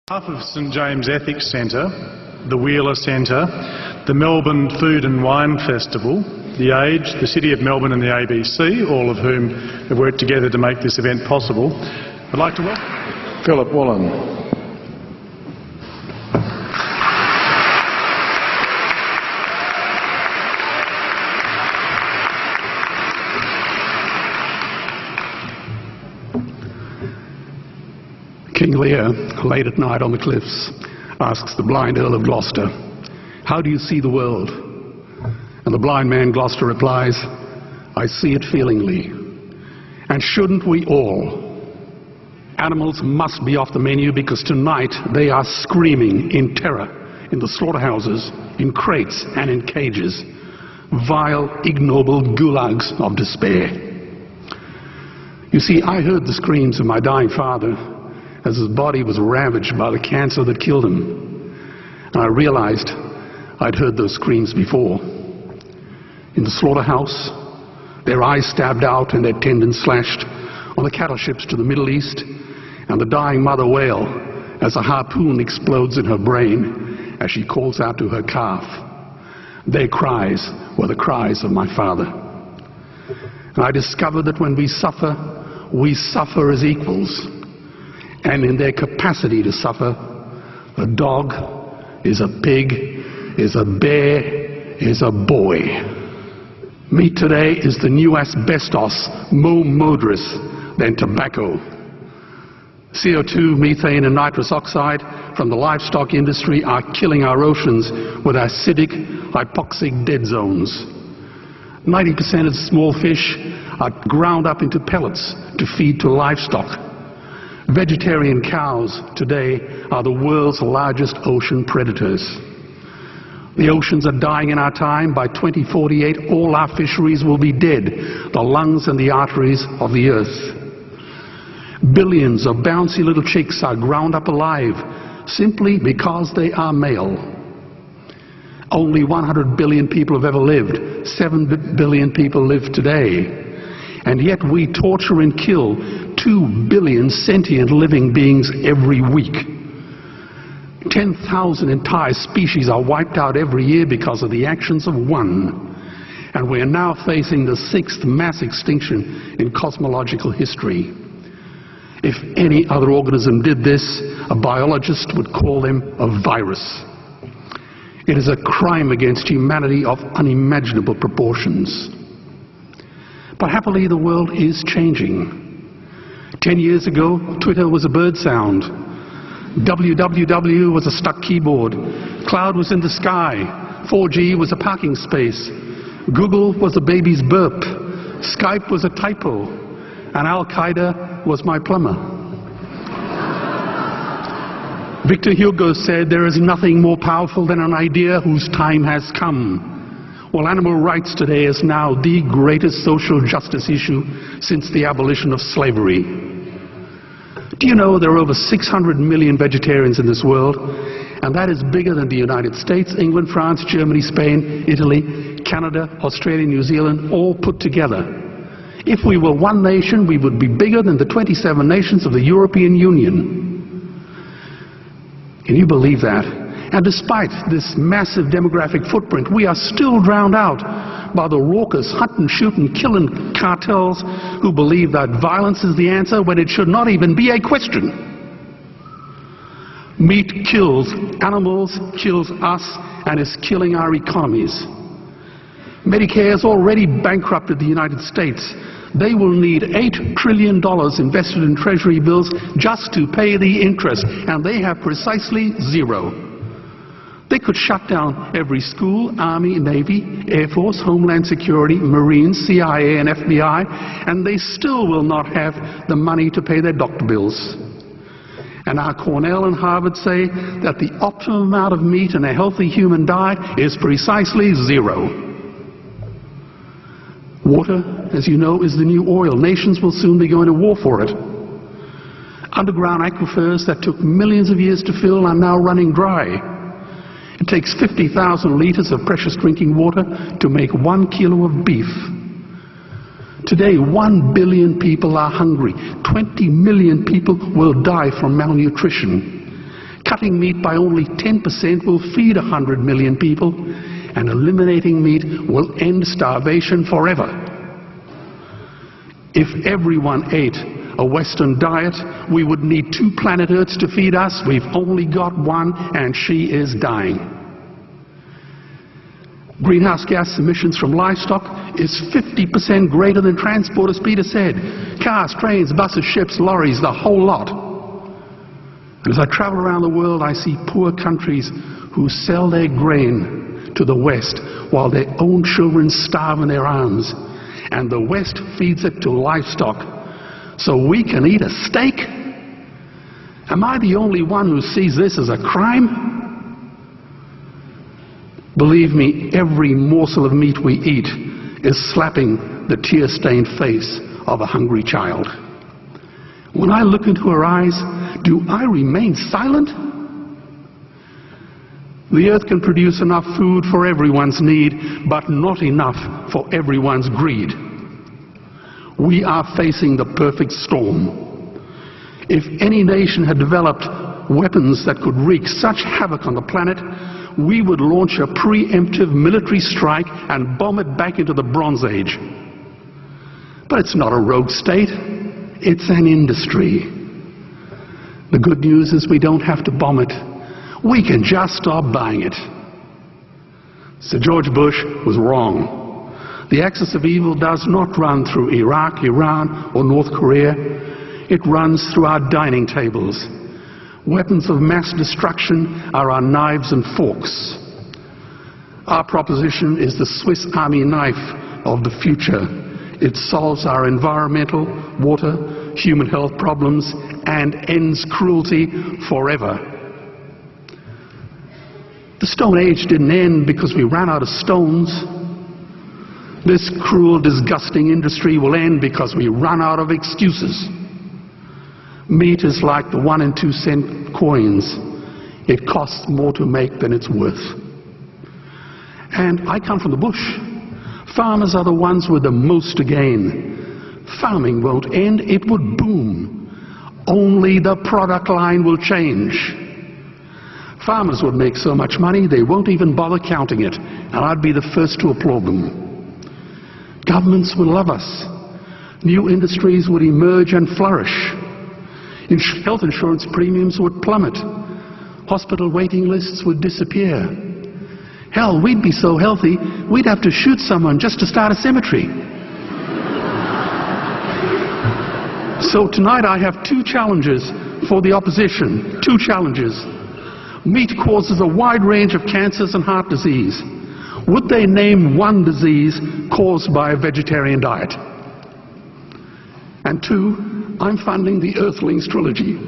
On behalf of St James Ethics Centre, the Wheeler Centre, the Melbourne Food and Wine Festival, The Age, the City of Melbourne and the ABC, all of whom have worked together to make this event possible, I'd like to welcome Phillip Wollen. King Lear, late at night on the cliffs, asks the blind Earl of Gloucester, "How do you see the world?" And the blind man Gloucester replies, "I see it feelingly. And shouldn't we all? Animals must be off the menu because tonight they are screaming in terror in the slaughterhouses, in crates and in cages, vile, ignoble gulags of despair." You see, I heard the screams of my dying father as his body was ravaged by the cancer that killed him. And I realized I'd heard those screams before. In the slaughterhouse, their eyes stabbed out and their tendons slashed, on the cattle ships to the Middle East, and the dying mother wail as a harpoon explodes in her brain as she calls out to her calf. Their cries were the cries of my father. And I discovered that when we suffer as equals. And in their capacity to suffer, a dog is a pig, is a bear, is a boy. Meat today is the new asbestos, more murderous than tobacco. CO2, methane and nitrous oxide from the livestock industry are killing our oceans with acidic, hypoxic dead zones. 90% of small fish are ground up into pellets to feed to livestock. Vegetarian cows today are the world's largest ocean predators. The oceans are dying in our time. By 2048, all our fisheries will be dead, the lungs and the arteries of the earth. Billions of bouncy little chicks are ground up alive simply because they are male. Only 100 billion people have ever lived. 7 billion people live today. And yet we torture and kill 2 billion sentient living beings every week. 10,000 entire species are wiped out every year because of the actions of one. And we are now facing the 6th mass extinction in cosmological history. If any other organism did this, a biologist would call them a virus. It is a crime against humanity of unimaginable proportions. But happily, the world is changing. 10 years ago, Twitter was a bird sound. www was a stuck keyboard. Cloud was in the sky. 4G was a parking space. Google was a baby's burp. Skype was a typo. And Al-Qaeda was my plumber. Victor Hugo said, "There is nothing more powerful than an idea whose time has come." Well, animal rights today is now the greatest social justice issue since the abolition of slavery. Do you know there are over 600 million vegetarians in this world? And that is bigger than the United States, England, France, Germany, Spain, Italy, Canada, Australia, New Zealand, all put together. If we were one nation, we would be bigger than the 27 nations of the European Union. Can you believe that? And despite this massive demographic footprint, we are still drowned out by the raucous hunt and shoot and killing cartels who believe that violence is the answer when it should not even be a question. Meat kills animals, kills us, and is killing our economies. Medicare has already bankrupted the United States. They will need $8 trillion invested in treasury bills just to pay the interest, and they have precisely zero. They could shut down every school, Army, Navy, Air Force, Homeland Security, Marines, CIA and FBI, and they still will not have the money to pay their doctor bills. And our Cornell and Harvard say that the optimum amount of meat in a healthy human diet is precisely zero. Water, as you know, is the new oil. Nations will soon be going to war for it. Underground aquifers that took millions of years to fill are now running dry. It takes 50,000 liters of precious drinking water to make 1 kilo of beef. Today, 1 billion people are hungry. 20 million people will die from malnutrition. Cutting meat by only 10% will feed 100 million people, and eliminating meat will end starvation forever. If everyone ate a Western diet, we would need 2 planet Earths to feed us. We've only got one, and she is dying. Greenhouse gas emissions from livestock is 50% greater than transport, as Peter said. Cars, trains, buses, ships, lorries, the whole lot. And as I travel around the world, I see poor countries who sell their grain to the West while their own children starve in their arms. And the West feeds it to livestock so we can eat a steak? Am I the only one who sees this as a crime? Believe me, every morsel of meat we eat is slapping the tear-stained face of a hungry child. When I look into her eyes, do I remain silent? The earth can produce enough food for everyone's need, but not enough for everyone's greed. We are facing the perfect storm. If any nation had developed weapons that could wreak such havoc on the planet, we would launch a preemptive military strike and bomb it back into the Bronze Age. But it's not a rogue state, it's an industry. The good news is we don't have to bomb it. We can just stop buying it. Sir George Bush was wrong. The axis of evil does not run through Iraq, Iran, or North Korea. It runs through our dining tables. Weapons of mass destruction are our knives and forks. Our proposition is the Swiss Army knife of the future. It solves our environmental, water, human health problems and ends cruelty forever. The Stone Age didn't end because we ran out of stones. This cruel, disgusting industry will end because we run out of excuses. Meat is like the 1 and 2 cent coins. It costs more to make than it's worth. And I come from the bush. Farmers are the ones with the most to gain. Farming won't end, it would boom. Only the product line will change. Farmers would make so much money they won't even bother counting it, and I'd be the first to applaud them. Governments would love us. New industries would emerge and flourish. Health insurance premiums would plummet. Hospital waiting lists would disappear. Hell, we'd be so healthy, we'd have to shoot someone just to start a cemetery. So tonight I have 2 challenges for the opposition. 2 challenges. Meat causes a wide range of cancers and heart disease. Would they name one disease caused by a vegetarian diet? And 2, I'm funding the Earthlings trilogy.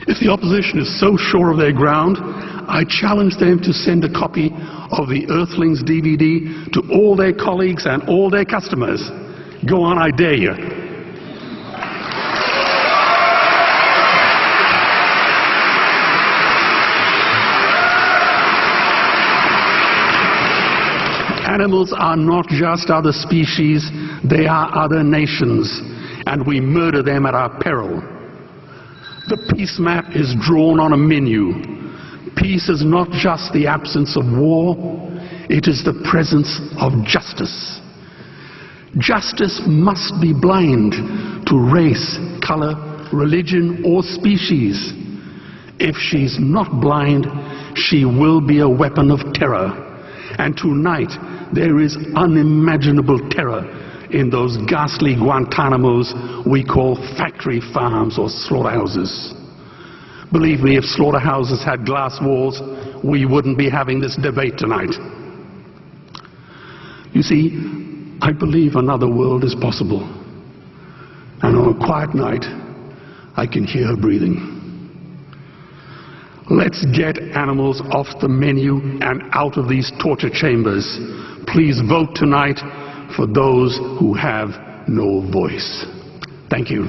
If the opposition is so sure of their ground, I challenge them to send a copy of the Earthlings DVD to all their colleagues and all their customers. Go on, I dare you. Animals are not just other species, they are other nations, and we murder them at our peril. The peace map is drawn on a menu. Peace is not just the absence of war, it is the presence of justice. Justice must be blind to race, color, religion, or species. If she's not blind, she will be a weapon of terror. And tonight, there is unimaginable terror in those ghastly Guantanamos we call factory farms or slaughterhouses. Believe me, if slaughterhouses had glass walls, we wouldn't be having this debate tonight. You see, I believe another world is possible. And on a quiet night, I can hear her breathing. Let's get animals off the menu and out of these torture chambers. Please vote tonight for those who have no voice. Thank you.